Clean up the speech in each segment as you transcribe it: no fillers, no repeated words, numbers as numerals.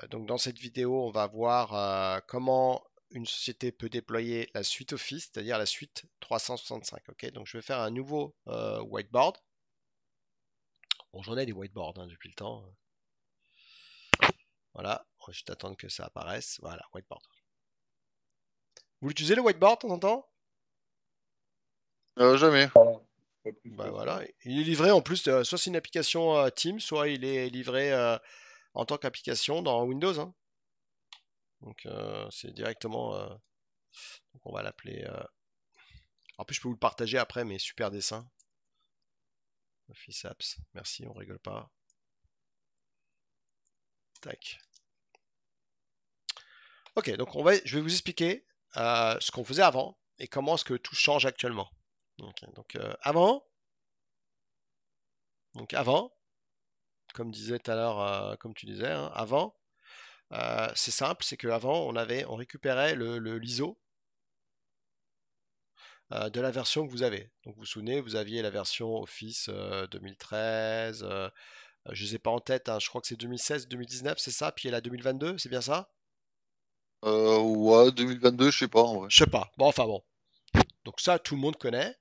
Donc dans cette vidéo, on va voir comment une société peut déployer la suite Office, c'est-à-dire la suite 365. Ok, donc je vais faire un nouveau whiteboard. Bon, j'en ai des whiteboards hein, depuis le temps. Voilà, on va juste attendre que ça apparaisse. Voilà, whiteboard. Vous l'utilisez le whiteboard de temps en temps? Jamais. Pas plus Bah que voilà, ça. il est livré en plus, soit c'est une application Teams, soit il est livré en tant qu'application dans Windows, hein. Donc c'est directement. Donc on va l'appeler. En plus, je peux vous le partager après, mais super dessin. Office Apps. Merci, on rigole pas. Tac. Ok, donc je vais vous expliquer ce qu'on faisait avant et comment est-ce que tout change actuellement. Ok, donc avant, comme disait tout à l'heure, comme tu disais, hein, avant, c'est simple, c'est qu'avant on récupérait l'ISO de la version que vous avez. Donc vous vous souvenez, vous aviez la version Office 2013, je les ai pas en tête, hein, je crois que c'est 2016, 2019, c'est ça, puis il y a la 2022, c'est bien ça? Ouais, 2022, je sais pas en vrai. Je sais pas. Bon, enfin bon. Donc ça, tout le monde connaît.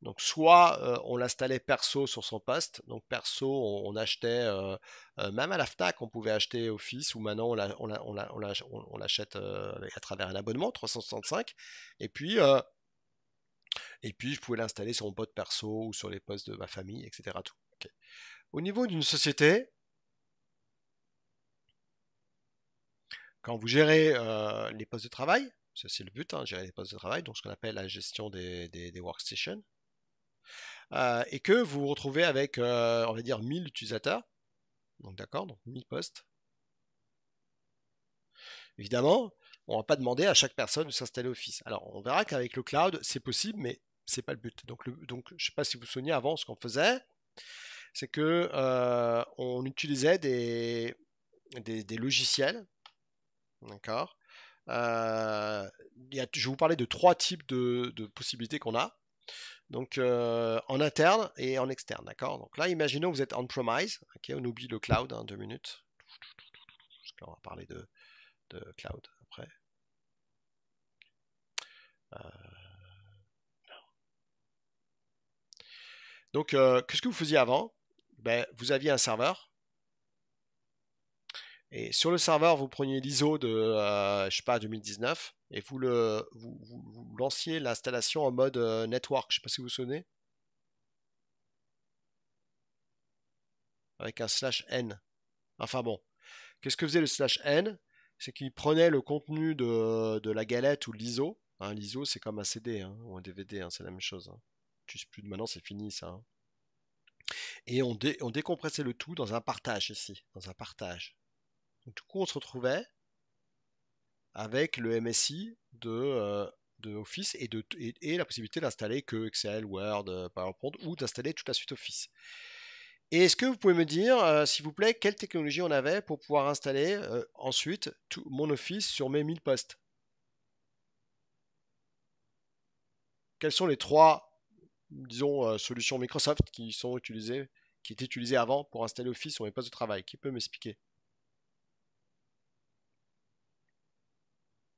Donc soit on l'installait perso sur son poste, donc perso on achetait, même à la Fnac on pouvait acheter Office, ou maintenant on l'achète à travers un abonnement 365, et puis, euh, et puis je pouvais l'installer sur mon poste perso ou sur les postes de ma famille, etc. Tout. Ok. Au niveau d'une société, quand vous gérez les postes de travail, ça c'est le but, hein, gérer les postes de travail, donc ce qu'on appelle la gestion des workstations, et que vous vous retrouvez avec, on va dire, 1000 utilisateurs, donc d'accord, donc 1000 postes. Évidemment, on ne va pas demander à chaque personne de s'installer Office. Alors, on verra qu'avec le cloud, c'est possible, mais c'est pas le but. Donc, je ne sais pas si vous vous souvenez avant, ce qu'on faisait, c'est que on utilisait des logiciels, d'accord. Je vais vous parler de trois types de possibilités qu'on a. Donc, en interne et en externe, d'accord. Donc là, imaginons que vous êtes on-premise, ok, on oublie le cloud, hein, 2 minutes, parce qu'on va parler de cloud après. Euh, Donc, qu'est-ce que vous faisiez avant? Ben, vous aviez un serveur, et sur le serveur, vous preniez l'ISO de, je sais pas, 2019, et vous lanciez l'installation en mode network. Je sais pas si vous vous souvenez, avec un slash n. Enfin bon, qu'est-ce que faisait le slash n? C'est qu'il prenait le contenu de la galette ou de l'ISO. Hein, l'ISO, c'est comme un CD hein, ou un DVD, hein, c'est la même chose, hein. Tu sais plus maintenant, c'est fini ça, hein. Et on décompressait le tout dans un partage ici, dans un partage. Donc, du coup, on se retrouvait avec le MSI de Office et la possibilité d'installer que Excel, Word, PowerPoint, ou d'installer toute la suite Office. Et est-ce que vous pouvez me dire, s'il vous plaît, quelle technologie on avait pour pouvoir installer ensuite tout mon Office sur mes 1000 postes? Quelles sont les trois, disons, solutions Microsoft qui étaient utilisées avant pour installer Office sur mes postes de travail? Qui peut m'expliquer?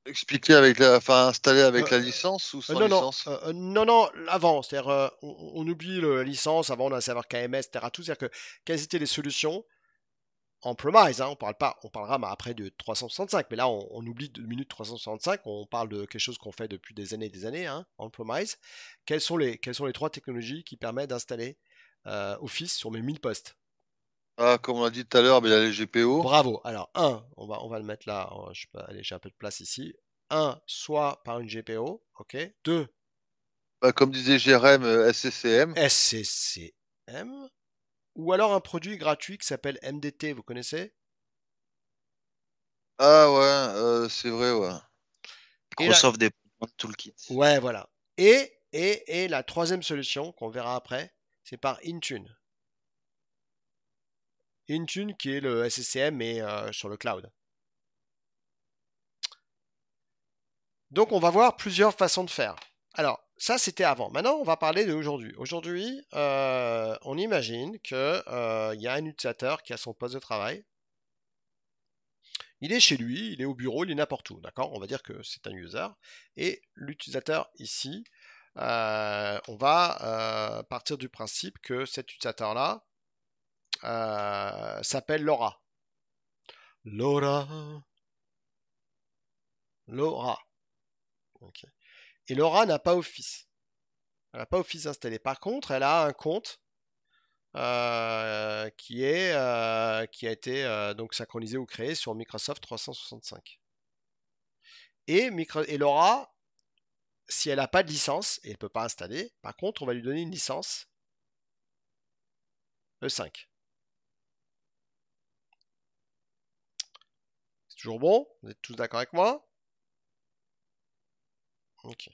Expliquer avec enfin, installer avec la licence ou sans Non, non, licence? non, non, avant, c'est-à-dire, on oublie la licence, avant on a un serveur KMS, etc. Tout, c'est-à-dire que quelles étaient les solutions en premise, hein, on parlera après de 365, mais là on oublie de minute 365, on parle de quelque chose qu'on fait depuis des années, hein, en premise. Quelles sont les trois technologies qui permettent d'installer Office sur mes 1000 postes? Ah, comme on a dit tout à l'heure, mais il y a les GPO. Bravo. Alors, on va le mettre là, je sais pas, allez, j'ai un peu de place ici. Un, soit par une GPO, ok. Deux, Bah, comme disait Jérém, SCCM. SCCM, ou alors un produit gratuit qui s'appelle MDT, vous connaissez? Ah ouais, c'est vrai, ouais. Et la... Microsoft Deployment Toolkit. Ouais, voilà. Et la troisième solution qu'on verra après, c'est par Intune. Intune qui est le SCCM mais sur le cloud. Donc on va voir plusieurs façons de faire. Alors, ça c'était avant. Maintenant, on va parler d'aujourd'hui. Aujourd'hui, on imagine qu'il y a un utilisateur qui a son poste de travail, Il est chez lui, il est au bureau, il est n'importe où, d'accord? On va dire que c'est un user. Et l'utilisateur ici, on va partir du principe que cet utilisateur-là s'appelle Laura. Laura, Laura. Ok. Et Laura n'a pas Office. Elle n'a pas Office installé. Par contre, elle a un compte qui a été donc synchronisé ou créé sur Microsoft 365. Et Laura, si elle n'a pas de licence, et elle ne peut pas installer, par contre, on va lui donner une licence E5. C'est toujours bon? Vous êtes tous d'accord avec moi? Ok.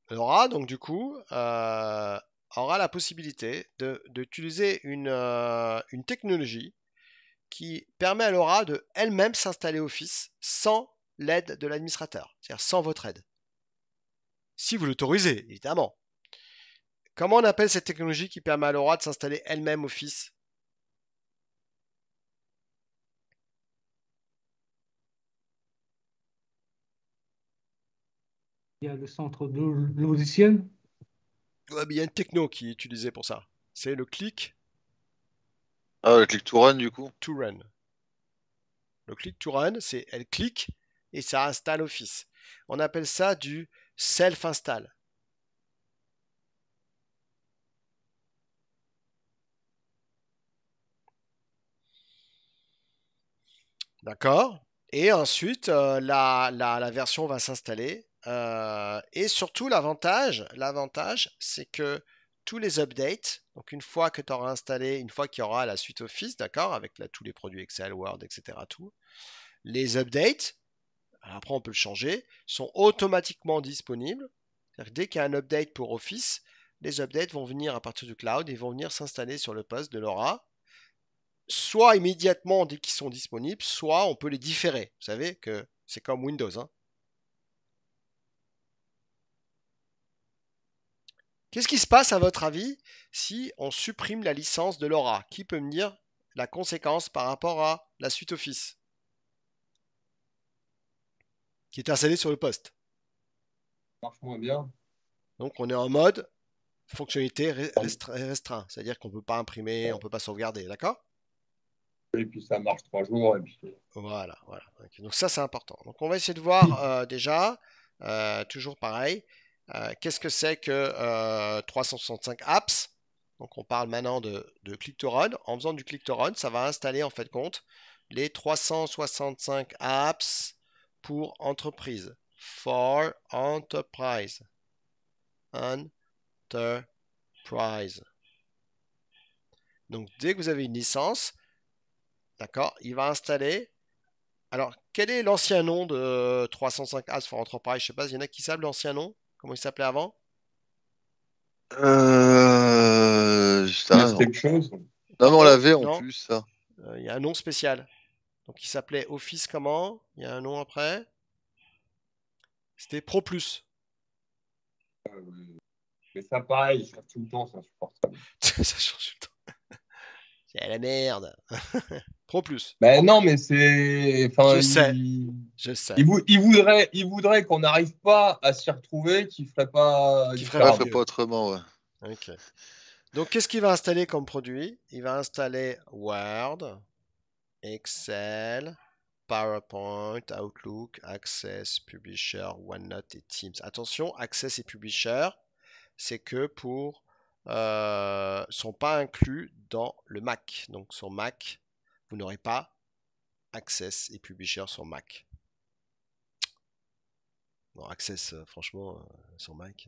Laura, donc du coup, aura la possibilité d'utiliser une technologie qui permet à Laura de elle-même s'installer Office sans l'aide de l'administrateur, c'est-à-dire sans votre aide. Si vous l'autorisez, évidemment. Comment on appelle cette technologie qui permet à Laura de s'installer elle-même Office? Il y a le centre de logiciel. Ouais, mais il y a une techno qui est utilisée pour ça. C'est le click Ah, le click to run, du coup. to run. Le click to run, c'est elle clique et ça installe Office. On appelle ça du self-install. D'accord? Et ensuite, la version va s'installer. Et surtout, l'avantage, c'est que tous les updates, donc une fois que tu auras installé, une fois qu'il y aura la suite Office, d'accord, avec tous les produits Excel, Word, etc., tout, les updates, après on peut le changer, sont automatiquement disponibles. C'est-à-dire que dès qu'il y a un update pour Office, les updates vont venir à partir du cloud et vont venir s'installer sur le poste de Laura soit immédiatement dès qu'ils sont disponibles, soit on peut les différer. Vous savez que c'est comme Windows, hein. Qu'est-ce qui se passe à votre avis si on supprime la licence de Laura? Qui peut me dire la conséquence par rapport à la suite Office qui est installée sur le poste? Marche moins bien. Donc on est en mode fonctionnalité restreint, c'est-à-dire qu'on ne peut pas imprimer, on ne peut pas sauvegarder, d'accord? Et puis ça marche 3 jours. Et puis... Voilà, voilà. Ok. Donc ça, c'est important. Donc on va essayer de voir déjà, toujours pareil, qu'est-ce que c'est que 365 apps. Donc on parle maintenant de click to run. En faisant du click to run, ça va installer en fait compte les 365 apps pour entreprise. For enterprise. Enterprise. Donc dès que vous avez une licence, d'accord, il va installer. Alors, quel est l'ancien nom de 305 Apps for Enterprise? Je sais pas, il y en a qui savent l'ancien nom? Comment il s'appelait avant? Ça, Yes, non. quelque chose. Non, mais on Pardon? l'avait en Non? plus, ça. Il y a un nom spécial. Donc, il s'appelait Office comment? Il y a un nom après. C'était Pro Plus. Mais ça, pareil, ça tout le temps, c'est insupportable. Ça change tout le temps. C'est la merde. Pro Plus. Ben non, mais c'est. Je Enfin, sais, je sais. il voudrait qu'on n'arrive pas à s'y retrouver, qu'il ferait pas Qui ferait Ouais, pas ferait différemment. pas mieux. autrement, ouais. Ok. Donc, qu'est-ce qu'il va installer comme produit? Il va installer Word, Excel, PowerPoint, Outlook, Access, Publisher, OneNote et Teams. Attention, Access et Publisher, c'est que pour sont pas inclus dans le Mac. Donc sur Mac, vous n'aurez pas Access et Publisher sur Mac. Non, Access, franchement, sur Mac.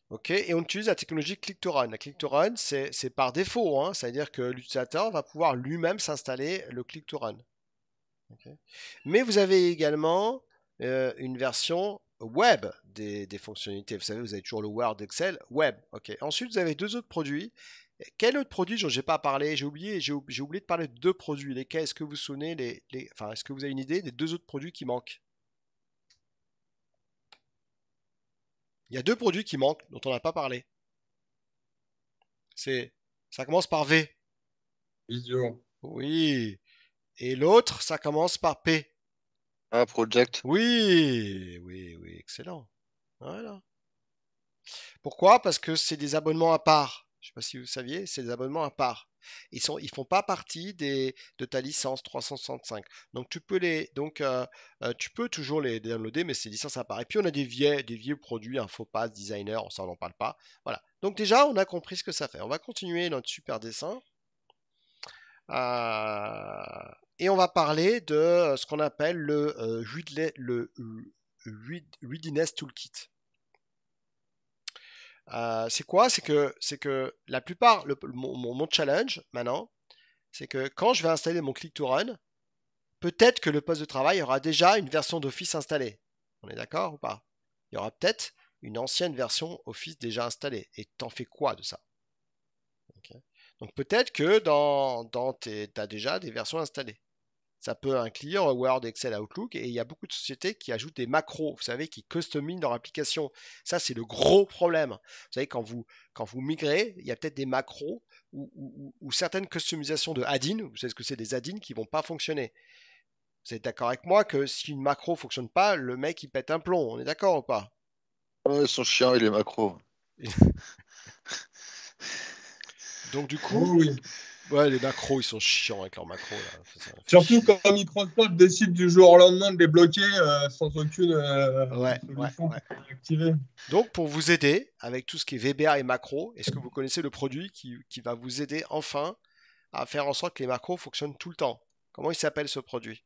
Ok, et on utilise la technologie Click to Run. La Click to Run, c'est par défaut, hein, c'est-à-dire que l'utilisateur va pouvoir lui-même s'installer le Click to Run. Ok. Mais vous avez également une version web des fonctionnalités. Vous savez, vous avez toujours le Word, Excel, web. Ok. Ensuite, vous avez deux autres produits. Quel autre produit dont j'ai pas parlé? J'ai oublié de parler de deux produits. Lesquels est-ce que vous vous souvenez enfin, est-ce que vous avez une idée des deux autres produits qui manquent? Il y a deux produits qui manquent dont on n'a pas parlé. C'est, ça commence par V. Visio. Oui. Et l'autre, ça commence par P. Ah, Project. Oui, oui, oui, excellent. Voilà. Pourquoi? Parce que c'est des abonnements à part. Je ne sais pas si vous saviez, c'est des abonnements à part. Ils font pas partie de ta licence 365. Donc tu peux toujours les downloader, mais c'est licences à part. Et puis on a des vieux produits, Infopass, Designer, ça on n'en parle pas. Voilà. Donc déjà, on a compris ce que ça fait. On va continuer notre super dessin. Et on va parler de ce qu'on appelle Readiness Toolkit. C'est quoi? C'est que la plupart, mon challenge maintenant, c'est que quand je vais installer mon Click to Run, peut-être que le poste de travail aura déjà une version d'Office installée. On est d'accord ou pas? Il y aura peut-être une ancienne version Office déjà installée. Et t'en fais quoi de ça? Ok. Donc peut-être que tu as déjà des versions installées. Ça peut inclure Word, Excel, Outlook, et il y a beaucoup de sociétés qui ajoutent des macros, vous savez, qui customisent leur application. Ça, c'est le gros problème. Vous savez, quand vous migrez, il y a peut-être des macros ou certaines customisations de add-in, vous savez ce que c'est des add-in qui vont pas fonctionner. Vous êtes d'accord avec moi que si une macro fonctionne pas, le mec il pète un plomb. On est d'accord ou pas? Ouais, ils sont chiants, il est macro. Donc du coup, Oui, oui. ouais, les macros, ils sont chiants avec leurs macros là. Ça me fait Surtout chier. quand Microsoft décide du jour au lendemain de les bloquer sans aucune Ouais, ouais, solution ouais. pour les activer. Donc, pour vous aider avec tout ce qui est VBA et macro, est-ce que vous connaissez le produit qui va vous aider enfin à faire en sorte que les macros fonctionnent tout le temps? Comment il s'appelle ce produit?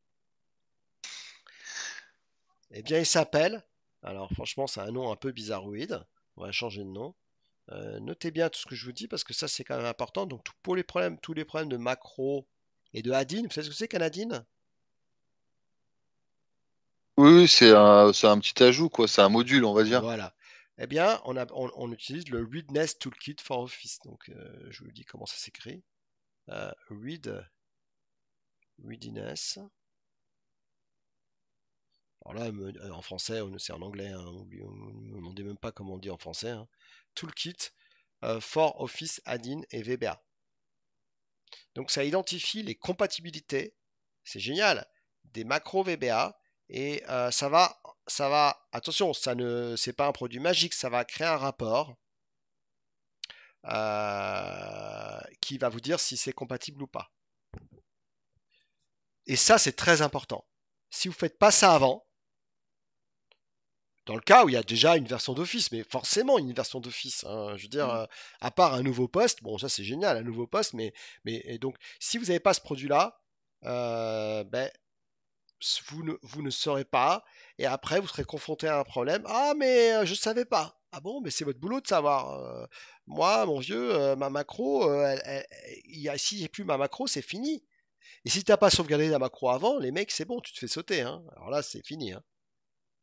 Eh bien, il s'appelle, alors franchement, c'est un nom un peu bizarroïde. On va changer de nom. Notez bien tout ce que je vous dis parce que ça, c'est quand même important. Donc, pour les problèmes, tous les problèmes de macro et de add-in, vous savez ce que c'est qu'un add-in? Oui, oui, c'est un petit ajout, quoi. C'est un module, on va dire. Voilà. Eh bien, on utilise le Readiness Toolkit for Office. Donc, je vous dis comment ça s'écrit. Readiness. Alors là, en français, c'est en anglais, hein, on ne me demandez même pas comment on dit en français, hein. Toolkit for Office Add-in et VBA. Donc ça identifie les compatibilités, c'est génial, des macros VBA et attention, c'est pas un produit magique, ça va créer un rapport qui va vous dire si c'est compatible ou pas. Et ça, c'est très important. Si vous ne faites pas ça avant, dans le cas où il y a déjà une version d'Office, mais forcément une version d'Office, hein, je veux dire, à part un nouveau poste, bon, ça c'est génial, un nouveau poste, mais et donc, si vous n'avez pas ce produit-là, ben, vous ne saurez pas, et après vous serez confronté à un problème. Ah, mais je ne savais pas. Ah bon, mais c'est votre boulot de savoir. Moi, mon vieux, ma macro, si j'ai plus ma macro, c'est fini. Et si tu n'as pas sauvegardé la macro avant, les mecs, c'est bon, tu te fais sauter, hein. Alors là, c'est fini, hein.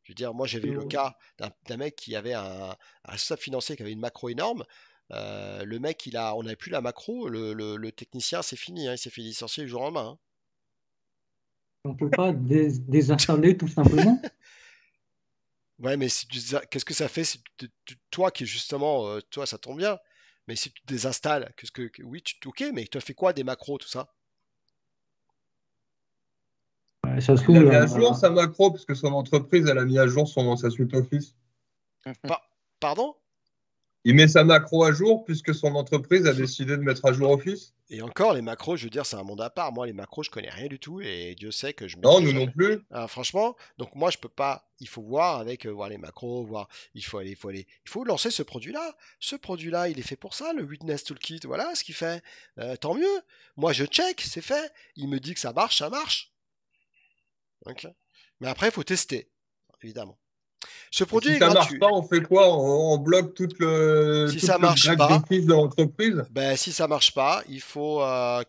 Je veux dire, moi j'avais eu le cas d'un mec qui avait un responsable financier qui avait une macro énorme. Le mec, on n'a plus la macro, le technicien, c'est fini, hein, il s'est fait licencier du jour au lendemain, hein. On ne peut pas désinstaller tout simplement. Ouais, mais qu'est-ce que ça fait si toi qui justement, toi ça tombe bien, mais si tu désinstalles, oui, ok, mais tu as fait quoi des macros, tout ça? Ça se Il a trouve, mis à jour sa macro parce que son entreprise, elle a mis à jour sa suite Office. Pardon? Il met sa macro à jour puisque son entreprise a décidé de mettre à jour Office. Et encore, les macros, je veux dire, c'est un monde à part. Moi, les macros, je connais rien du tout et Dieu sait que je Non, mettrai nous non jamais. plus. Franchement, donc moi, je peux pas. Il faut voir avec voir les macros, voir. Il faut lancer ce produit-là. Ce produit-là, il est fait pour ça, le Witness Toolkit. Voilà ce qu'il fait. Tant mieux. Moi, je check, c'est fait. Il me dit que ça marche, ça marche. Ok. Mais après, il faut tester, évidemment. Ce Et produit si est ça marche gratuit. pas, on fait quoi? On bloque Si toute ça le marche grade pas, d'Office de l'entreprise. ben, si ça marche pas, il faut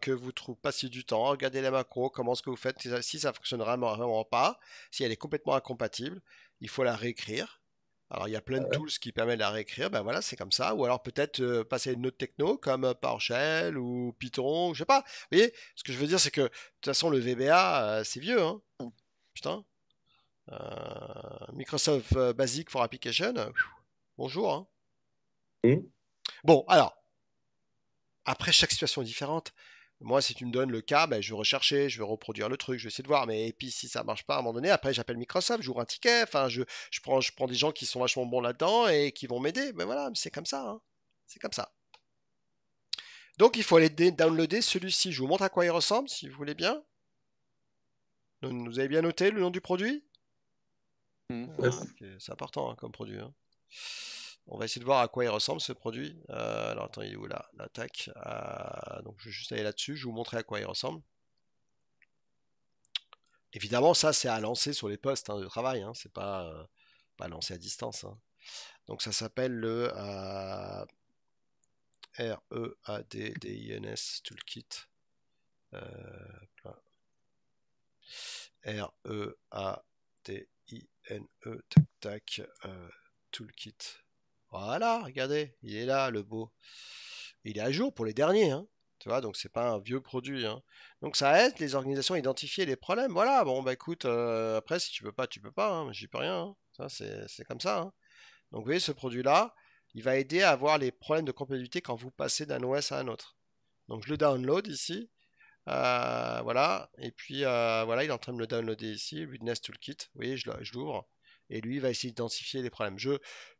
que vous passiez du temps, regardez les macros, comment est-ce que vous faites. Si ça fonctionne vraiment, vraiment pas, si elle est complètement incompatible, il faut la réécrire. Alors il y a plein de tools qui permettent de la réécrire, ben voilà, c'est comme ça. Ou alors peut-être passer à une autre techno comme PowerShell ou Python, je sais pas. Vous voyez, ce que je veux dire, c'est que de toute façon le VBA, c'est vieux, hein. Putain. Microsoft Basic for Application, bonjour, hein. Oui. Bon, alors, après chaque situation est différente. Moi, si tu me donnes le cas, ben, je vais rechercher, je vais reproduire le truc, je vais essayer de voir. Mais et puis si ça marche pas à un moment donné, après j'appelle Microsoft, j'ouvre un ticket, enfin je prends des gens qui sont vachement bons là-dedans et qui vont m'aider. Mais voilà, c'est comme ça, hein. C'est comme ça. Donc il faut aller downloader celui-ci. Je vous montre à quoi il ressemble, si vous voulez bien. Donc, vous avez bien noté le nom du produit? Hmm. Ah, ok, c'est important, hein, comme produit, hein. On va essayer de voir à quoi il ressemble ce produit. Alors attends, il est où là? L'attaque. Donc je vais juste aller là-dessus, je vais vous montrer à quoi il ressemble. Évidemment, ça c'est à lancer sur les postes, hein, de travail, hein, c'est pas lancé à distance, hein. Donc ça s'appelle le READDINS Toolkit. Plein. READINE tac tac Toolkit. Voilà, regardez, il est là, le beau. Il est à jour pour les derniers, hein. Tu vois, donc c'est pas un vieux produit, hein. Donc ça aide les organisations à identifier les problèmes. Voilà, bon bah écoute, après si tu peux pas, hein, j'y peux rien, hein. Ça c'est comme ça, hein. Donc vous voyez, ce produit-là, il va aider à voir les problèmes de compatibilité quand vous passez d'un OS à un autre. Donc je le download ici. Voilà, et puis voilà, il est en train de me le downloader ici, Witness Toolkit. Vous voyez, je l'ouvre, et lui il va essayer d'identifier les problèmes.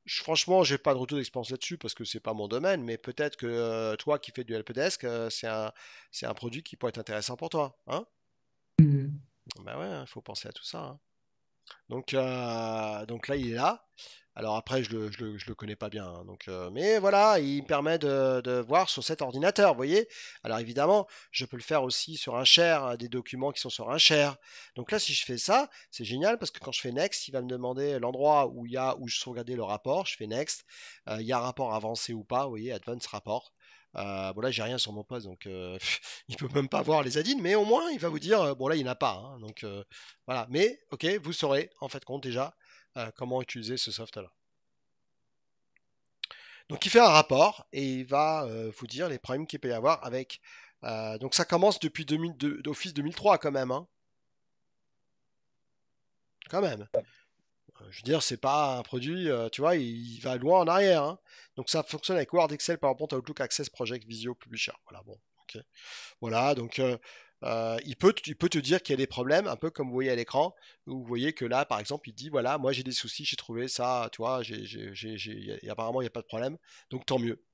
Franchement, j'ai pas de retour d'expérience là-dessus parce que c'est pas mon domaine, mais peut-être que toi qui fais du helpdesk, c'est un produit qui pourrait être intéressant pour toi, hein? Mhm. Bah ouais, il faut penser à tout ça, hein. Donc là, il est là. Alors après, je le connais pas bien, hein, mais voilà, il me permet de voir sur cet ordinateur, vous voyez. Alors évidemment, je peux le faire aussi sur un share, des documents qui sont sur un share. Donc là, si je fais ça, c'est génial parce que quand je fais next, il va me demander l'endroit où je sauvegardais le rapport. Je fais next. Il y a un rapport avancé ou pas, vous voyez, advanced rapport. Bon là, j'ai rien sur mon poste, donc il peut même pas voir les add-ins, mais au moins il va vous dire, bon là, il n'y en a pas, hein, donc voilà. Mais ok, vous saurez en fait compte déjà comment utiliser ce soft-là. Donc il fait un rapport et il va vous dire les problèmes qu'il peut y avoir avec. Donc ça commence depuis d'Office 2003 quand même, hein, quand même. Je veux dire, c'est pas un produit, tu vois, il va loin en arrière, hein. Donc ça fonctionne avec Word, Excel, PowerPoint, Outlook, Access, Project, Visio, Publisher. Voilà, bon, ok. Voilà, donc il peut te dire qu'il y a des problèmes, un peu comme vous voyez à l'écran, où vous voyez que là, par exemple, il dit, voilà, moi j'ai des soucis, j'ai trouvé ça, tu vois, et apparemment il n'y a pas de problème, donc tant mieux.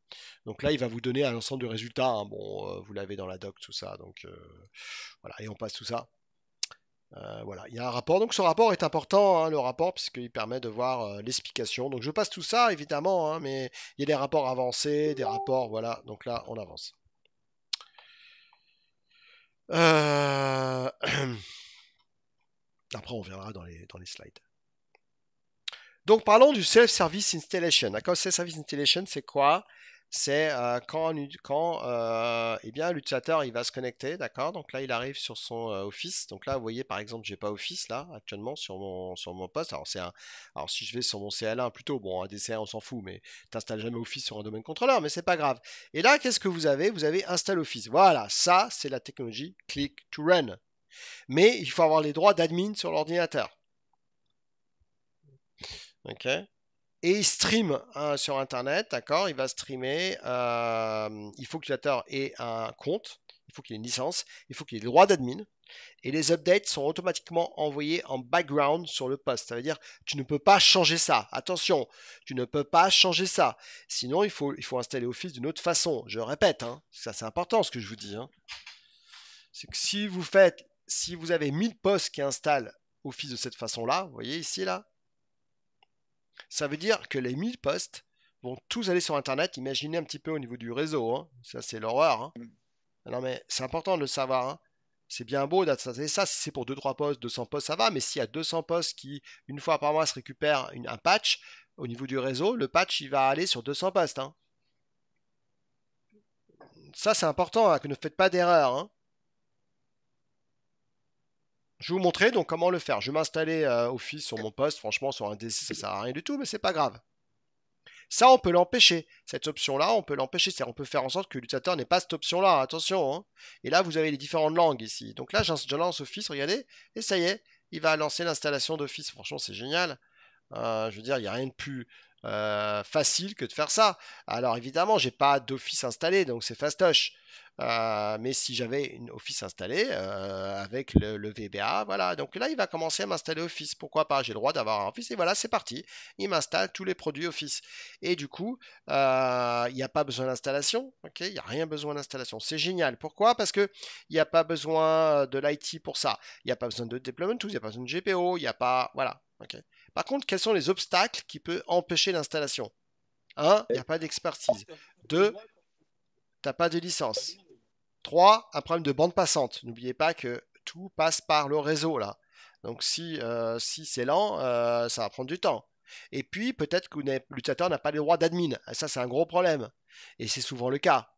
Donc là, il va vous donner un ensemble de résultats, hein. Bon, vous l'avez dans la doc, tout ça, donc voilà, et on passe tout ça. Voilà, il y a un rapport. Donc ce rapport est important, hein, le rapport, puisqu'il permet de voir l'explication. Donc je passe tout ça, évidemment, hein, mais il y a des rapports avancés, des rapports, voilà. Donc là, on avance. Euh, Après, on verra dans les slides. Donc parlons du self-service installation. D'accord, self-service installation, c'est quoi? C'est quand eh bien, l'utilisateur il va se connecter, d'accord? Donc là, il arrive sur son Office. Donc là, vous voyez, par exemple, j'ai pas Office là actuellement sur mon poste. Alors si je vais sur mon CL1 plutôt, bon, un DCR on s'en fout, mais t'installes jamais Office sur un domaine contrôleur, mais c'est pas grave. Et là, qu'est-ce que vous avez? Vous avez Install Office. Voilà, ça c'est la technologie Click to Run. Mais il faut avoir les droits d'admin sur l'ordinateur. Ok? Et il stream sur Internet, d'accord? Il va streamer. Il faut que l'utilisateur ait un compte. Il faut qu'il ait une licence. Il faut qu'il ait le droit d'admin. Et les updates sont automatiquement envoyés en background sur le poste. Ça veut dire tu ne peux pas changer ça. Attention, tu ne peux pas changer ça. Sinon, il faut installer Office d'une autre façon. Je répète, hein, ça c'est important ce que je vous dis, hein. C'est que si vous avez 1000 postes qui installent Office de cette façon-là, vous voyez ici là, ça veut dire que les 1000 postes vont tous aller sur Internet. Imaginez un petit peu au niveau du réseau, hein. Ça, c'est l'horreur, hein. Non, mais c'est important de le savoir, hein. C'est bien beau d'installer ça. Si c'est pour 2-3 postes, 200 postes, ça va. Mais s'il y a 200 postes qui, une fois par mois, se récupèrent un patch au niveau du réseau, le patch, il va aller sur 200 postes, hein. Ça, c'est important, hein, que ne faites pas d'erreur, hein. Je vais vous montrer donc comment le faire. Je vais m'installer Office sur mon poste. Franchement, sur un DC, ça sert à rien du tout, mais c'est pas grave. Ça, on peut l'empêcher. Cette option-là, on peut l'empêcher. C'est-à-dire, on peut faire en sorte que l'utilisateur n'ait pas cette option-là. Attention, hein. Et là, vous avez les différentes langues ici. Donc là, je lance Office, regardez. Et ça y est, il va lancer l'installation d'Office. Franchement, c'est génial. Je veux dire, il n'y a rien de plus facile que de faire ça. Alors évidemment, j'ai pas d'Office installé, donc c'est fastoche. Mais si j'avais une Office installée avec le VBA, voilà. Donc là, il va commencer à m'installer Office. Pourquoi pas? J'ai le droit d'avoir un Office et voilà, c'est parti. Il m'installe tous les produits Office. Et du coup, il n'y a pas besoin d'installation. Ok, il n'y a rien besoin d'installation. C'est génial. Pourquoi? Parce que il n'y a pas besoin de l'IT pour ça. Il n'y a pas besoin de deployment tools, il n'y a pas besoin de GPO, il n'y a pas. Voilà. Ok. Par contre, quels sont les obstacles qui peuvent empêcher l'installation? Un, il n'y a pas d'expertise. Deux, tu n'as pas de licence. 3, un problème de bande passante. N'oubliez pas que tout passe par le réseau là. Donc si c'est lent, ça va prendre du temps. Et puis peut-être que l'utilisateur n'a pas les droits d'admin. Ça c'est un gros problème. Et c'est souvent le cas.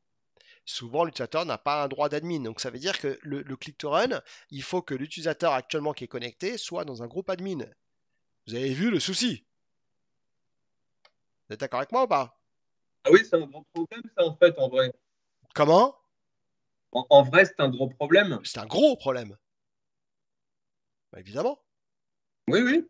Souvent l'utilisateur n'a pas un droit d'admin. Donc ça veut dire que le click to run, il faut que l'utilisateur actuellement qui est connecté soit dans un groupe admin. Vous avez vu le souci? Vous êtes d'accord avec moi ou pas? Ah oui, c'est un gros problème, ça, en fait, en vrai. Comment? En vrai, c'est un gros problème. C'est un gros problème. Bah, évidemment. Oui, oui.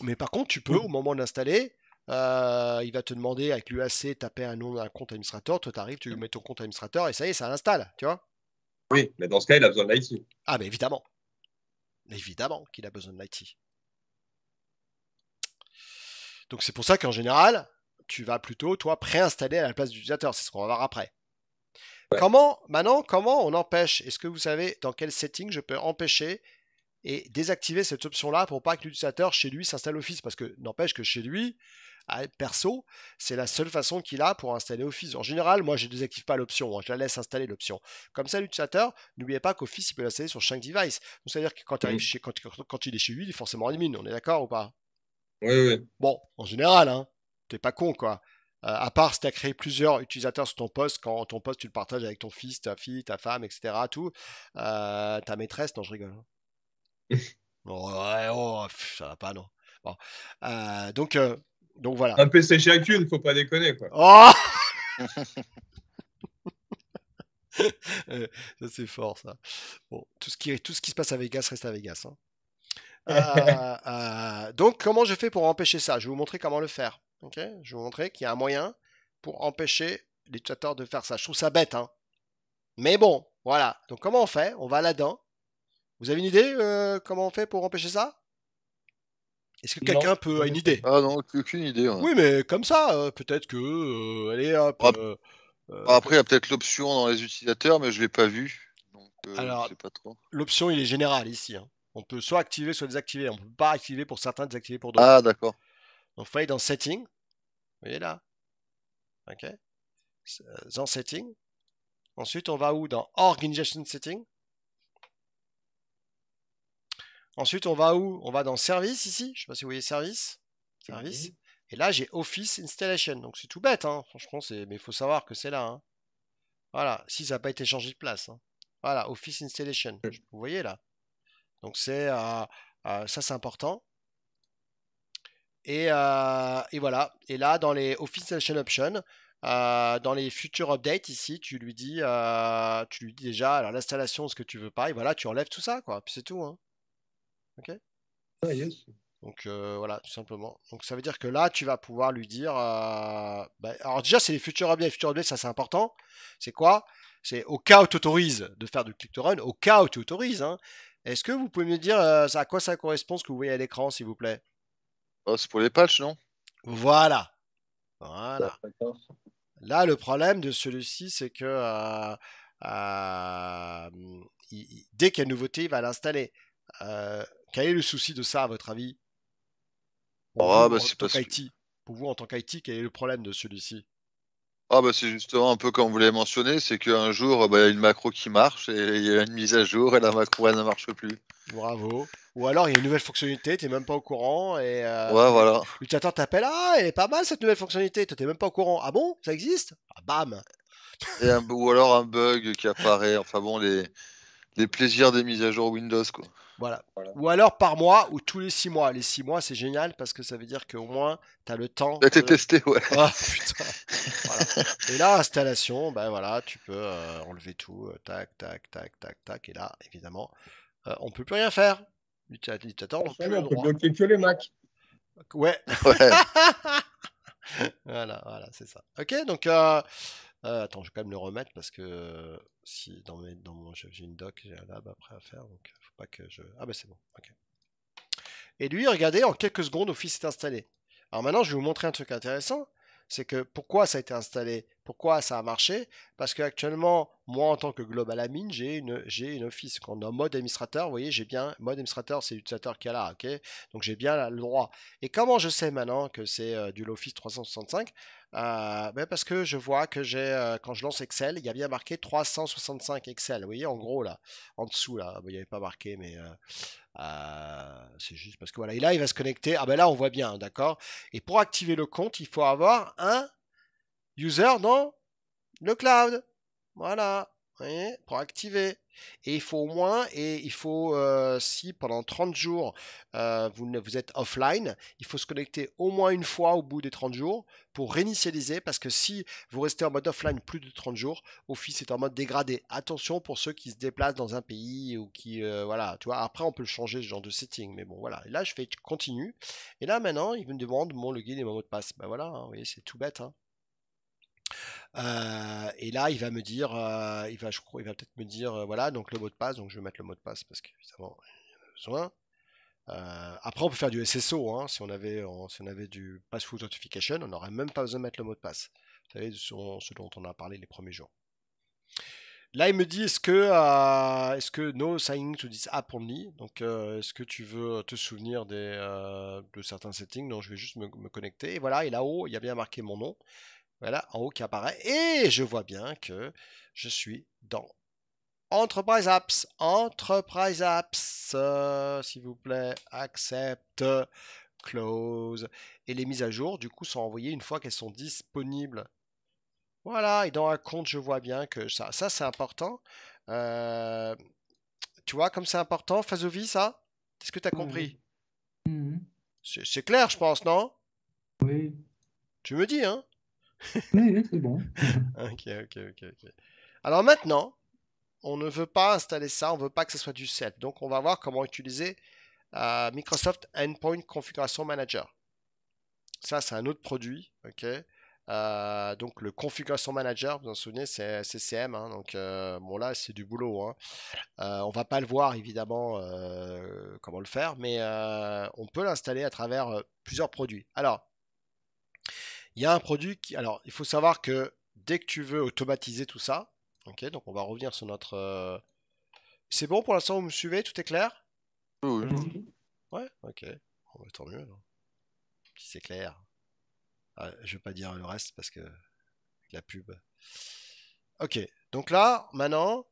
Mais par contre, tu peux, au moment de l'installer, il va te demander avec l'UAC, taper un nom d'un compte administrateur. Toi, tu arrives, tu mets ton compte administrateur et ça y est, ça l'installe. Tu vois? Oui, mais dans ce cas, il a besoin de l'IT. Ah, mais évidemment. Évidemment qu'il a besoin de l'IT. Donc, c'est pour ça qu'en général, tu vas plutôt, toi, préinstaller à la place de l'utilisateur. C'est ce qu'on va voir après. Ouais. Maintenant, comment on empêche? Est-ce que vous savez dans quel setting je peux empêcher et désactiver cette option-là pour pas que l'utilisateur chez lui s'installe Office? Parce que n'empêche que chez lui, perso, c'est la seule façon qu'il a pour installer Office. En général, moi, je ne désactive pas l'option, hein, je la laisse installer l'option. Comme ça, l'utilisateur, n'oubliez pas qu'Office, il peut l'installer sur chaque device. Donc, c'est-à-dire que quand, Mhm. quand il est chez lui, il est forcément admin. On est d'accord ou pas? Oui, oui. Bon, en général, hein, t'es pas con, quoi. À part si tu as créé plusieurs utilisateurs sur ton poste, quand ton poste, tu le partages avec ton fils, ta fille, ta femme, etc., tout, ta maîtresse, non, je rigole, hein. Ouais, oh, ça va pas, non. Bon. Donc voilà. Un PC chacune, faut pas déconner, quoi. Oh ça c'est fort ça. Bon, tout ce qui se passe à Vegas reste à Vegas, hein. Donc comment je fais pour empêcher ça? Je vais vous montrer comment le faire. Ok, je vais vous montrer qu'il y a un moyen pour empêcher l'utilisateur de faire ça. Je trouve ça bête, hein. Mais bon, voilà. Donc comment on fait? On va là-dedans. Vous avez une idée comment on fait pour empêcher ça? Est-ce que quelqu'un Non, peut a j'en une ai pas. idée? Ah non, aucune idée. Ouais. Oui, mais comme ça, peut-être que, allez hop. Bon, après, il y a peut-être l'option dans les utilisateurs, mais je l'ai pas vu. Donc, je Alors, sais pas trop. l'option, il est général ici, hein. On peut soit activer, soit désactiver. On ne peut pas activer pour certains, désactiver pour d'autres. Ah, d'accord. Donc, il faut aller dans Setting. Vous voyez là? OK. Dans Setting. Ensuite, on va où? Dans Organization Setting. Ensuite, on va où? On va dans Service ici. Je ne sais pas si vous voyez Service. Service. Mhm. Et là, j'ai Office Installation. Donc, c'est tout bête, hein. Franchement, mais il faut savoir que c'est là, hein. Voilà. Si ça n'a pas été changé de place, hein. Voilà, Office Installation. Vous voyez là? Donc, ça, c'est important. Et voilà. Et là, dans les Office Installation Options, dans les Future Updates, ici, tu lui dis déjà, alors l'installation, ce que tu veux pas, et voilà, tu enlèves tout ça, quoi. Puis c'est tout, hein. Ok? Ah, yes. Donc voilà, tout simplement. Donc ça veut dire que là, tu vas pouvoir lui dire. Alors déjà, c'est les Future Updates. Future Updates, ça c'est important. C'est quoi? C'est au cas où tu autorises de faire du click to run, au cas où tu autorises, hein. Est-ce que vous pouvez me dire à quoi ça correspond ce que vous voyez à l'écran, s'il vous plaît? Oh, c'est pour les patchs, non? Voilà. Voilà. D'accord. Là, le problème de celui-ci, c'est que dès qu'il y a une nouveauté, il va l'installer. Euh, Quel est le souci de ça, à votre avis? Pour Ah, vous, bah, en c'est tant parce que. qu'IT. Pour vous, en tant qu'IT, quel est le problème de celui-ci? Ah, bah, c'est justement un peu comme vous l'avez mentionné, c'est qu'un jour, bah, il y a une macro qui marche et il y a une mise à jour et la macro, elle ne marche plus. Bravo. Ou alors, il y a une nouvelle fonctionnalité, tu n'es même pas au courant, et Ouais, voilà. l'utilisateur t'appelle, ah, elle est pas mal cette nouvelle fonctionnalité, toi, t'es même pas au courant. Ah bon, ça existe? Ah, bam! Ou alors un bug qui apparaît. Enfin bon, les plaisirs des mises à jour Windows, quoi. Voilà. Voilà. Ou alors par mois ou tous les 6 mois. Les 6 mois, c'est génial parce que ça veut dire qu'au moins, tu as le temps Ça a été de. testé, ouais. Ah putain. Voilà. Et là, installation, ben voilà, tu peux enlever tout. Tac, tac, tac, tac, tac. Et là, évidemment, on peut plus rien faire. L'utilisateur n'a plus le On peut droit. bloquer que les Mac. Ouais. Ouais. Voilà, voilà, c'est ça. Ok, donc Attends, je vais quand même le remettre parce que si dans mon j'ai une doc, j'ai un lab après à faire, donc faut pas que je. Ah bah c'est bon. Ok. Et lui, regardez, en quelques secondes, Office est installé. Alors maintenant, je vais vous montrer un truc intéressant. C'est que pourquoi ça a été installé, pourquoi ça a marché, parce qu'actuellement, moi en tant que Global Admin, j'ai une Office. Quand on est en mode administrateur, vous voyez, j'ai bien, mode administrateur, c'est l'utilisateur qui est là, ok? Donc j'ai bien le droit. Et comment je sais maintenant que c'est du Office 365? Ben parce que je vois que quand je lance Excel, il y a bien marqué 365 Excel. Vous voyez, en gros là, en dessous là, il n'y avait pas marqué, mais c'est juste parce que voilà. Et là, il va se connecter. Ah ben là, on voit bien, d'accord. Et pour activer le compte, il faut avoir un user dans le cloud. Voilà. Vous voyez, pour activer. Et il faut au moins, si pendant 30 jours, vous êtes offline, il faut se connecter au moins une fois au bout des 30 jours pour réinitialiser, parce que si vous restez en mode offline plus de 30 jours, Office est en mode dégradé. Attention pour ceux qui se déplacent dans un pays ou qui, voilà, tu vois, après on peut le changer ce genre de setting, mais bon, voilà. Et là, je fais continue. Et là, maintenant, il me demande mon login et mon mot de passe. Ben voilà, hein, vous voyez, c'est tout bête, hein. Et là, il va me dire, je crois, il va peut-être me dire, voilà, donc le mot de passe. Donc je vais mettre le mot de passe parce qu'évidemment, il y en a besoin. Après, on peut faire du SSO, hein, si on avait du Password Authentication, on n'aurait même pas besoin de mettre le mot de passe. Vous savez, ce dont on a parlé les premiers jours. Là, il me dit, est-ce que no signing to this app only? Donc, est-ce que tu veux te souvenir de certains settings? Non, je vais juste me connecter. Et voilà, et là-haut, il y a bien marqué mon nom. Voilà, en haut qui apparaît. Et je vois bien que je suis dans Enterprise Apps. Enterprise Apps, s'il vous plaît, accept, close. Et les mises à jour, du coup, sont envoyées une fois qu'elles sont disponibles. Voilà, et dans un compte, je vois bien que ça c'est important. Euh, Tu vois, comme c'est important, Fasovi, ça? Est-ce que tu as Ouais. compris? Mhm. C'est clair, je pense, non? Oui, Tu me dis, hein? oui, oui, c'est bon. Ok, ok, ok, ok. Alors maintenant, on ne veut pas installer ça, on ne veut pas que ce soit du set. Donc, on va voir comment utiliser Microsoft Endpoint Configuration Manager. Ça, c'est un autre produit. Ok. Donc, le Configuration Manager, vous vous en souvenez, c'est CCM, hein. Donc, bon, là, c'est du boulot, hein. On va pas le voir, évidemment, comment le faire, mais on peut l'installer à travers plusieurs produits. Alors, il y a un produit qui. Alors, il faut savoir que dès que tu veux automatiser tout ça, ok, donc on va revenir sur notre. C'est bon pour l'instant, vous me suivez? Tout est clair? Oui, oui. Oui. Ouais, ok. Bon, bah, tant mieux, alors. Si c'est clair. Je vais pas dire le reste parce que la pub. Ok. Donc là, maintenant,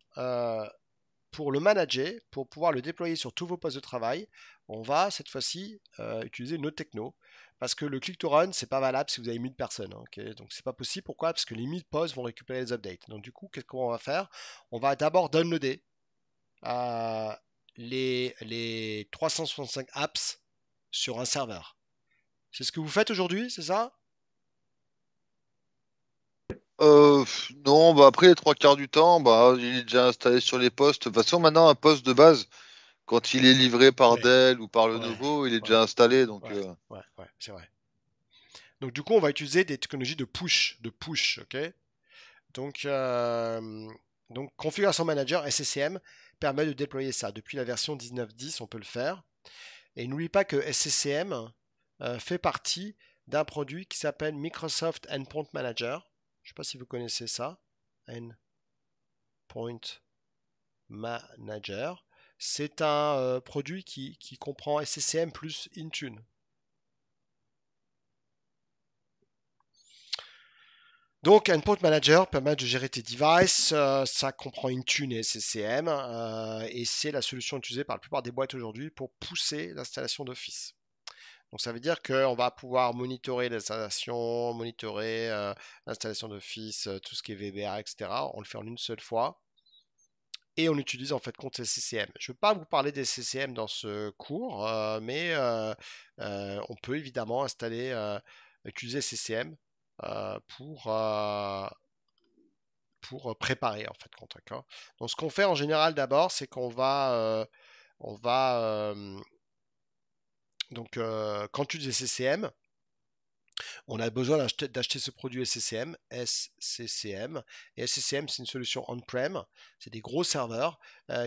pour le manager, pour pouvoir le déployer sur tous vos postes de travail, on va cette fois-ci utiliser une autre techno. Parce que le click to run, c'est pas valable si vous avez 1000 personnes, hein, ok. Donc c'est pas possible. Pourquoi? Parce que les 1000 postes vont récupérer les updates. Donc du coup, qu'est-ce qu'on va faire? On va d'abord downloader euh, les 365 apps sur un serveur. C'est ce que vous faites aujourd'hui, c'est ça? Non, bah après les trois quarts du temps, bah il est déjà installé sur les postes. De toute façon, maintenant un poste de base, quand il est livré par Ouais, Dell ou par ouais, Lenovo, il est ouais, déjà installé. Donc, ouais, ouais, c'est vrai. Donc du coup, on va utiliser des technologies de push, ok? Donc, Configuration Manager SCCM permet de déployer ça. Depuis la version 19.10, on peut le faire. Et n'oublie pas que SCCM fait partie d'un produit qui s'appelle Microsoft Endpoint Manager. Je ne sais pas si vous connaissez ça. Endpoint Manager. C'est un produit qui comprend SCCM plus Intune. Donc, Endpoint Manager permet de gérer tes devices. Ça comprend Intune et SCCM. Et c'est la solution utilisée par la plupart des boîtes aujourd'hui pour pousser l'installation d'Office. Donc, ça veut dire qu'on va pouvoir monitorer l'installation, monitorer l'installation d'Office, tout ce qui est VBA, etc. On le fait en une seule fois. Et on utilise en fait compte SCCM. Je ne vais pas vous parler des SCCM dans ce cours, mais on peut évidemment utiliser SCCM pour préparer en fait compte. D'accord. Donc ce qu'on fait en général d'abord, c'est on va donc quand tu utilises SCCM, On a besoin d'acheter ce produit SCCM, SCCM. Et SCCM, c'est une solution on-prem. C'est des gros serveurs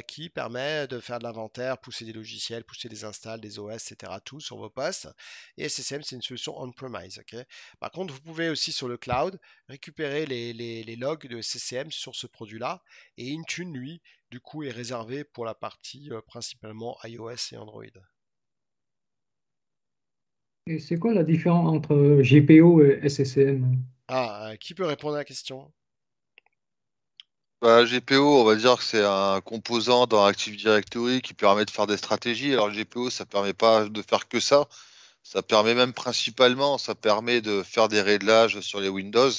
qui permettent de faire de l'inventaire, pousser des logiciels, pousser des installs, des OS, etc. Tout sur vos postes. Et SCCM, c'est une solution on-premise. Okay. Par contre, vous pouvez aussi sur le cloud récupérer les logs de SCCM sur ce produit-là. Et Intune, lui, du coup, est réservé pour la partie principalement iOS et Android. Et c'est quoi la différence entre GPO et SSM? Ah, qui peut répondre à la question? Bah, GPO, on va dire que c'est un composant dans Active Directory qui permet de faire des stratégies. Alors, le GPO, ça permet pas de faire que ça. Ça permet même principalement, ça permet de faire des réglages sur les Windows.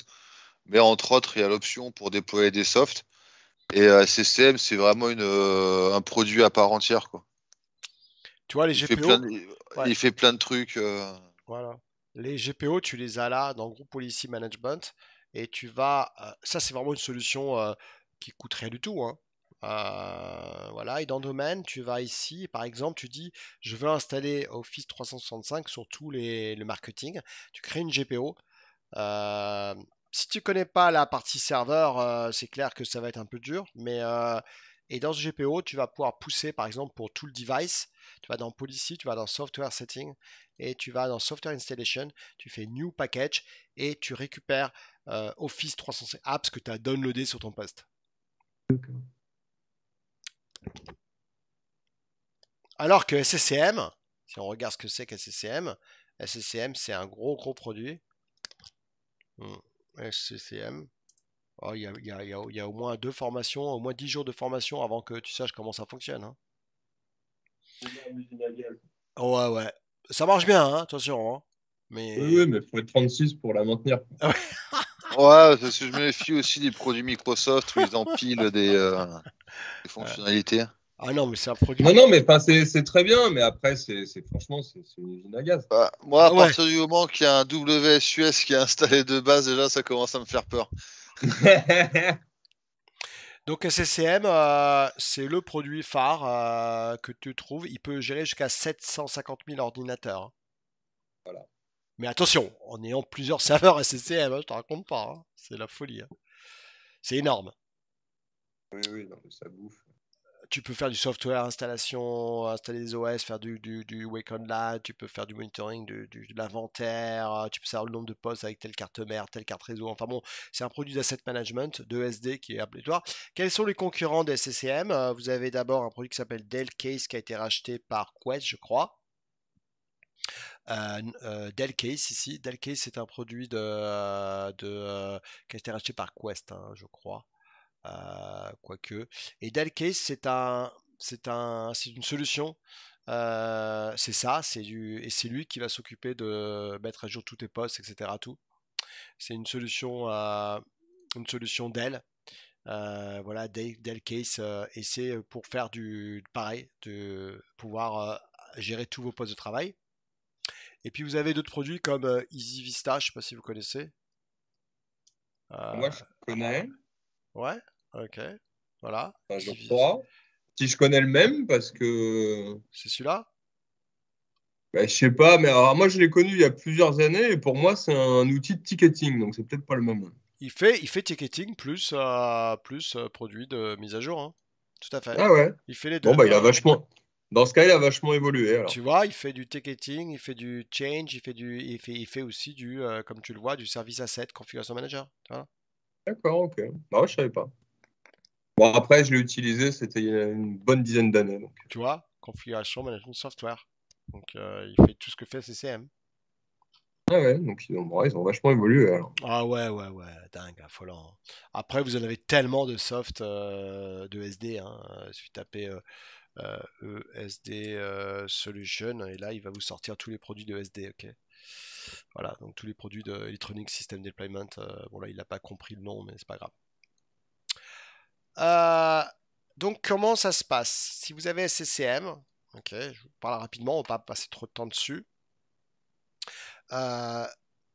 Mais entre autres, il y a l'option pour déployer des softs. Et SSM, c'est vraiment un produit à part entière, quoi. Tu vois, les Il fait plein GPO, de, ouais, il fait plein de trucs. voilà. Les GPO, tu les as là dans Group Policy Management et tu vas. Ça, c'est vraiment une solution qui coûte rien du tout, hein. Voilà. Et dans Domaine, tu vas ici, par exemple, tu dis je veux installer Office 365 sur tous le marketing. Tu crées une GPO. Euh, Si tu connais pas la partie serveur, c'est clair que ça va être un peu dur, mais et dans ce GPO, tu vas pouvoir pousser par exemple pour tout le device. Tu vas dans Policy, tu vas dans Software Setting et tu vas dans Software Installation, tu fais New Package et tu récupères Office 365 Apps que tu as downloadé sur ton poste. Alors que SCCM, si on regarde ce que c'est qu'SCCM, SCCM c'est un gros produit. SCCM. Oh, il y a au moins 2 formations, au moins 10 jours de formation avant que tu saches comment ça fonctionne, hein. Oh, ouais, ouais. Ça marche bien, hein, attention, hein. Oui, Mais. oui, mais il faut être 36 pour la maintenir. Ouais, parce que je me méfie aussi des produits Microsoft où ils empilent des Ouais. fonctionnalités. Ah non, mais c'est un produit. Non, non, mais enfin, c'est très bien, mais après, franchement, c'est une usine à gaz. Bah, moi, à Ah ouais. partir du moment qu'il y a un WSUS qui est installé de base, déjà, ça commence à me faire peur. Donc SCCM, c'est le produit phare que tu trouves. Il peut gérer jusqu'à 750 000 ordinateurs, hein. Voilà. Mais attention, en ayant plusieurs serveurs SCCM, hein, je te raconte pas, hein. C'est la folie, hein. C'est énorme. Oui, oui, non, mais ça bouffe. Tu peux faire du software installation, installer des OS, faire du Wake on Light, tu peux faire du monitoring, de l'inventaire, tu peux savoir le nombre de postes avec telle carte mère, telle carte réseau. Enfin bon, c'est un produit d'asset management, de SD qui est applétoire. Quels sont les concurrents des SCCM? Vous avez d'abord un produit qui s'appelle Dell Case qui a été racheté par Quest, je crois. Dell Case ici. Dell Case, c'est un produit qui a été racheté par Quest, hein, je crois. Quoique. Et Dell Case, c'est une solution. C'est ça, et c'est lui qui va s'occuper de mettre à jour tous tes postes, etc. Tout. C'est une solution Dell. Voilà, Dell Case, et c'est pour faire pareil, de pouvoir gérer tous vos postes de travail. Et puis vous avez d'autres produits comme Easy Vista, je sais pas si vous connaissez. Moi, Euh, je connais, ouais, ok, voilà, enfin, je Easy Vista. crois. Si je connais le même, parce que, C'est celui-là? bah, je sais pas, mais alors, moi, je l'ai connu il y a plusieurs années, et pour moi, c'est un outil de ticketing, donc c'est peut-être pas le même. Il fait ticketing plus produit de mise à jour, hein. Tout à fait. Ah ouais. Il fait les Bon, deux. bah, dans ce cas, il a vachement évolué, alors. Tu vois, il fait du ticketing, il fait du change, il fait aussi comme tu le vois, du service asset, configuration manager. Voilà. D'accord, ok. Bah, ouais, je savais pas. Bon, après, je l'ai utilisé, c'était il y a une bonne dizaine d'années, donc. Tu vois, configuration management software. Donc, il fait tout ce que fait CCM. Ah ouais, donc ils ont vachement évolué, alors. Ah ouais, ouais, ouais, dingue, affolant. Après, vous en avez tellement de soft de SD, hein. Si vous tapez ESD Solution, et là, il va vous sortir tous les produits de SD, ok. Voilà, donc tous les produits de Electronic System Deployment. Bon, là, il n'a pas compris le nom, mais c'est pas grave. Euh, donc, comment ça se passe? Si vous avez SCCM, ok, je vous parle rapidement, on va pas passer trop de temps dessus. Euh,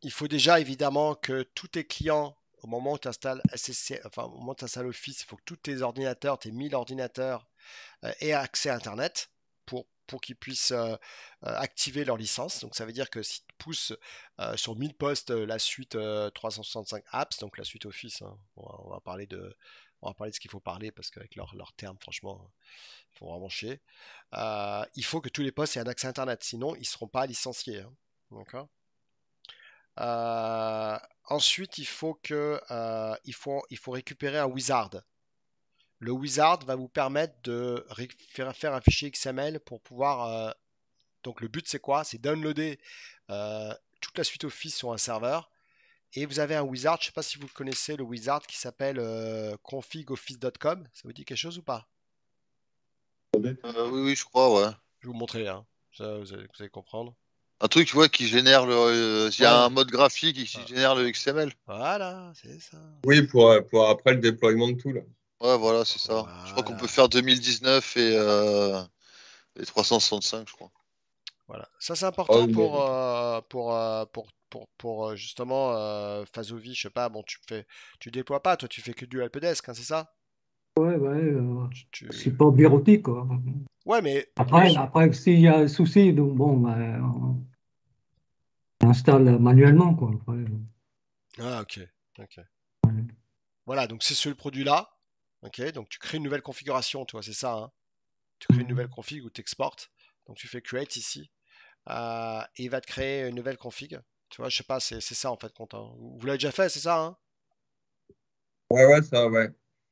il faut déjà évidemment que tous tes clients, au moment où tu installes SCCM, enfin, au moment où tu installes Office, il faut que tous tes ordinateurs, tes 1000 ordinateurs, aient accès à Internet pour pour qu'ils puissent activer leur licence. Donc ça veut dire que si tu pousses sur 1000 postes la suite 365 apps, donc la suite Office, hein, on va parler de ce qu'il faut parler parce qu'avec leurs termes, franchement, il faut vraiment chier. Il faut que tous les postes aient un accès Internet, sinon ils ne seront pas licenciés, hein. D'accord? Euh, Ensuite, il faut récupérer un wizard. Le wizard va vous permettre de faire un fichier XML pour pouvoir. Donc le but c'est quoi? C'est downloader toute la suite Office sur un serveur. Et vous avez un wizard, je ne sais pas si vous le connaissez, le wizard qui s'appelle configoffice.com. Ça vous dit quelque chose ou pas? Oui, oui, je crois, ouais. Je vais vous montrer, hein. Ça, vous allez comprendre. Un truc, tu vois, qui génère il y a un Ouais. mode graphique qui Ah, génère le XML. voilà, c'est ça. Oui, pour après le déploiement de tout, là. Ouais, voilà, c'est ça. Je crois qu'on peut Voilà. faire 2019 et 365, je crois. Voilà. Ça, c'est Oh, important mais- pour justement Fasovi, je sais pas, bon, tu déploies pas, toi, tu fais que du helpdesk, hein, c'est ça? Ouais, Tu- support bureautique, quoi. Ouais, mais Après, s'il y a un souci, donc bon, on installe manuellement, quoi. Après, ah, ok, ok. Voilà, donc c'est ce produit-là. Ok, donc tu crées une nouvelle configuration, tu vois, c'est ça, hein. Tu crées une nouvelle config ou tu exportes. Donc tu fais create ici. Et il va te créer une nouvelle config. Tu vois, je sais pas, c'est ça en fait, Quentin. Vous l'avez déjà fait, c'est ça, hein? ouais, ça, ouais.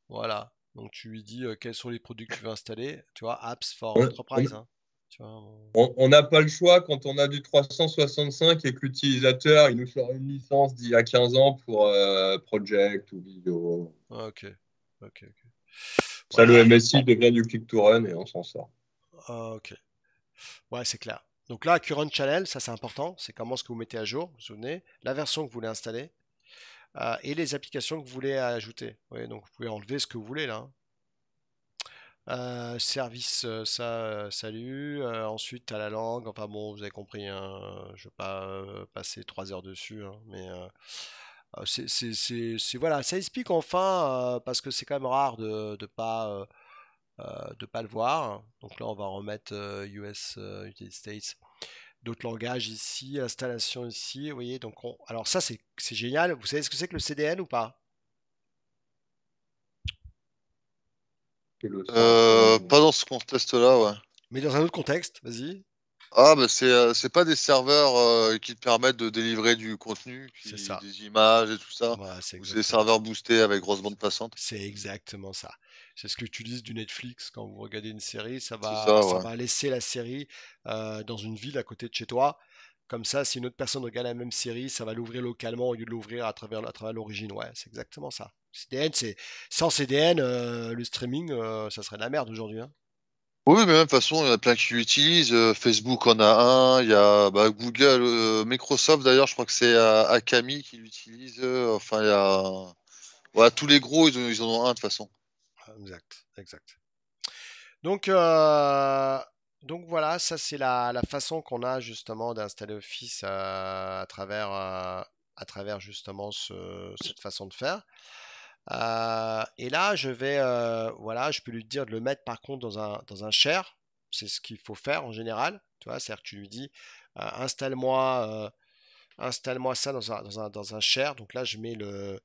Voilà. Donc tu lui dis quels sont les produits que tu veux installer. Tu vois, apps for On enterprise, hein. Tu vois, on n'a pas le choix quand on a du 365 et que l'utilisateur, il nous sort une licence d'il y a 15 ans pour Project ou Vidéo. ok, ok, ok. Ça, le Voilà. MSI devient du click to run et on s'en sort. Ok. Ouais, c'est clair. Donc là, Current Channel, ça c'est important. C'est comment ce que vous mettez à jour, vous vous souvenez, la version que vous voulez installer et les applications que vous voulez ajouter. Oui, donc vous pouvez enlever ce que vous voulez là, hein. Service, ça, salut. Ensuite, tu as la langue. Enfin bon, vous avez compris, hein, je ne vais pas passer 3 heures dessus, hein, mais voilà, ça explique enfin, parce que c'est quand même rare de pas le voir. Donc là, on va remettre US, United States. D'autres langages ici, installation ici, vous voyez. Donc alors ça, c'est génial. Vous savez ce que c'est que le CDN ou pas? C'est le centre. Pas dans ce contexte-là, ouais. Mais dans un autre contexte, vas-y. Ah, bah c'est pas des serveurs qui te permettent de délivrer du contenu, C'est ça. des images et tout ça, Voilà, c'est ou c'est des exactement ça. serveurs boostés avec grosse bande passante. C'est exactement ça. C'est ce que tu utilises du Netflix quand vous regardez une série. C'est ça, Ça ouais. va laisser la série dans une ville à côté de chez toi. Comme ça, si une autre personne regarde la même série, ça va l'ouvrir localement au lieu de l'ouvrir à travers l'origine. Ouais, c'est exactement ça. CDN, sans CDN, le streaming, ça serait de la merde aujourd'hui, hein. Oui, mais même de toute façon, il y en a plein qui l'utilisent. Facebook en a un, il y a bah, Google, Microsoft d'ailleurs, je crois que c'est Akami qui l'utilise. Enfin, il y a. Voilà, tous les gros, ils en ont un de toute façon. Exact, exact. Donc, euh, donc voilà, ça c'est la façon qu'on a justement d'installer Office à travers justement cette façon de faire. Et là, voilà, je peux lui dire de le mettre par contre dans un share. C'est ce qu'il faut faire en général. Tu vois, c'est-à-dire que tu lui dis installe-moi ça dans un share. Donc là, je mets le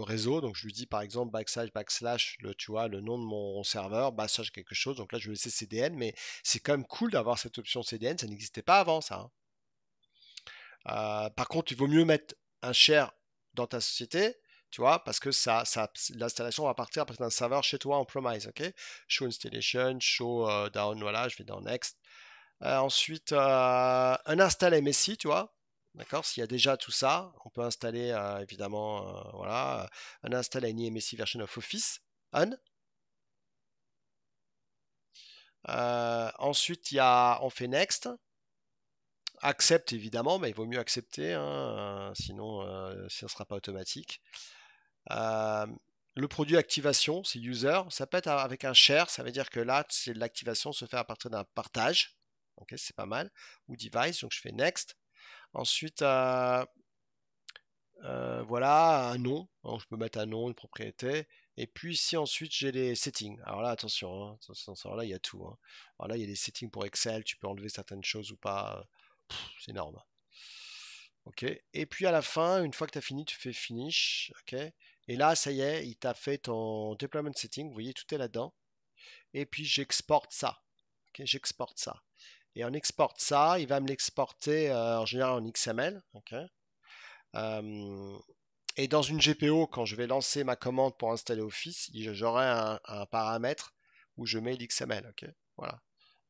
réseau. Donc je lui dis par exemple backslash, tu vois, le nom de mon serveur, backslash quelque chose. Donc là, je vais laisser CDN, mais c'est quand même cool d'avoir cette option CDN. Ça n'existait pas avant, ça, hein. Par contre, il vaut mieux mettre un share dans ta société, tu vois, parce que l'installation va partir à partir d'un serveur chez toi en premise, ok? Show installation, show down, voilà, je vais dans next. Ensuite, un install MSI, tu vois. D'accord, s'il y a déjà tout ça, on peut installer évidemment, voilà, un install any MSI version of Office, on. Ensuite, on fait next. Accepte évidemment, mais il vaut mieux accepter, hein, sinon ça ne sera pas automatique. Euh, le produit activation, c'est user. Ça peut être avec un share, ça veut dire que là, l'activation se fait à partir d'un partage. Ok, c'est pas mal. Ou device, donc je fais next. Ensuite, voilà, un nom. Donc, je peux mettre un nom, une propriété. Et puis ici ensuite j'ai les settings. Alors là attention, hein, alors là il y a tout, hein. Alors là il y a les settings pour Excel, tu peux enlever certaines choses ou pas. C'est énorme. Ok. Et puis à la fin, une fois que tu as fini, tu fais finish. Ok. Et là ça y est, il t'a fait ton deployment setting. Vous voyez, tout est là-dedans. Et puis j'exporte ça. Ok, j'exporte ça. Et en exporte ça, il va me l'exporter en général en XML. Ok. Euh, et dans une GPO, quand je vais lancer ma commande pour installer Office, j'aurai un paramètre où je mets l'XML. Ok, voilà.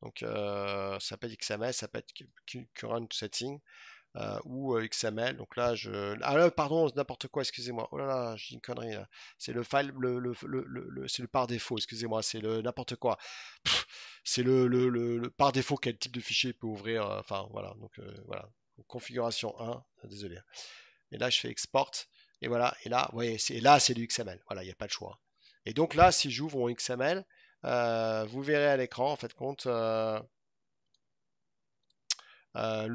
Donc ça peut être XML, ça peut être current setting ou XML. Donc là, ah là, pardon, n'importe quoi, excusez-moi. Oh là là, j'ai une connerie là. C'est le file, c'est le par défaut, excusez-moi, c'est le n'importe quoi. C'est le par défaut quel type de fichier il peut ouvrir. Enfin voilà, donc voilà. Configuration 1, désolé. Et là, je fais export. Et voilà. Et là, vous voyez, là, c'est du XML. Voilà, il n'y a pas de choix. Et donc là, si j'ouvre mon XML, vous verrez à l'écran, en fait, compte le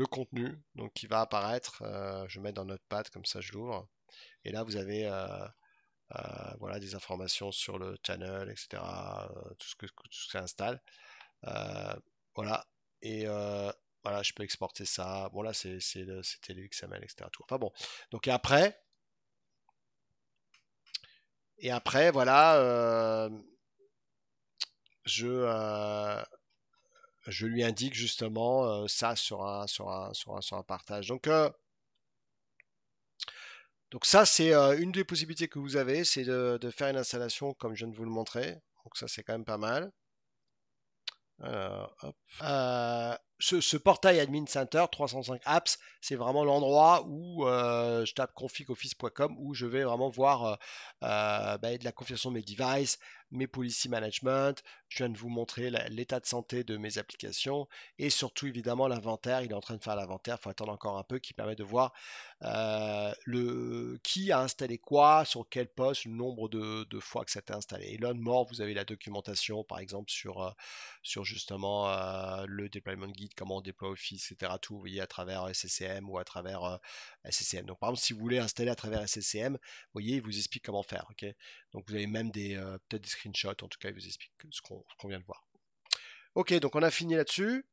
contenu donc qui va apparaître. Je mets dans Notepad, comme ça, je l'ouvre. Et là, vous avez voilà, des informations sur le channel, etc. Tout ce que ça installe. Euh, voilà. Et voilà, je peux exporter ça. Bon, là, c'était le XML, etc. Tout. Enfin bon. Donc, et après voilà, je, euh, je lui indique justement ça sur un partage. Donc ça, c'est une des possibilités que vous avez, c'est de faire une installation comme je viens de vous le montrer. Donc ça, c'est quand même pas mal. Hop. Ce portail Admin Center 305 apps, c'est vraiment l'endroit où je tape configoffice.com où je vais vraiment voir de la configuration de mes devices, mes policy management. Je viens de vous montrer l'état de santé de mes applications et surtout évidemment l'inventaire. Il est en train de faire l'inventaire, il faut attendre encore un peu, qui permet de voir qui a installé quoi, sur quel poste, le nombre de fois que ça a été installé. Et là, de mort, vous avez la documentation, par exemple, sur justement le deployment guide, comment on déploie Office, etc. Tout, vous voyez, à travers SCCM ou à travers SCCM. Donc, par exemple, si vous voulez installer à travers SCCM, vous voyez, il vous explique comment faire. Ok. Donc, vous avez même peut-être des screenshots, en tout cas, il vous explique ce qu'on vient de voir. Ok, donc on a fini là-dessus.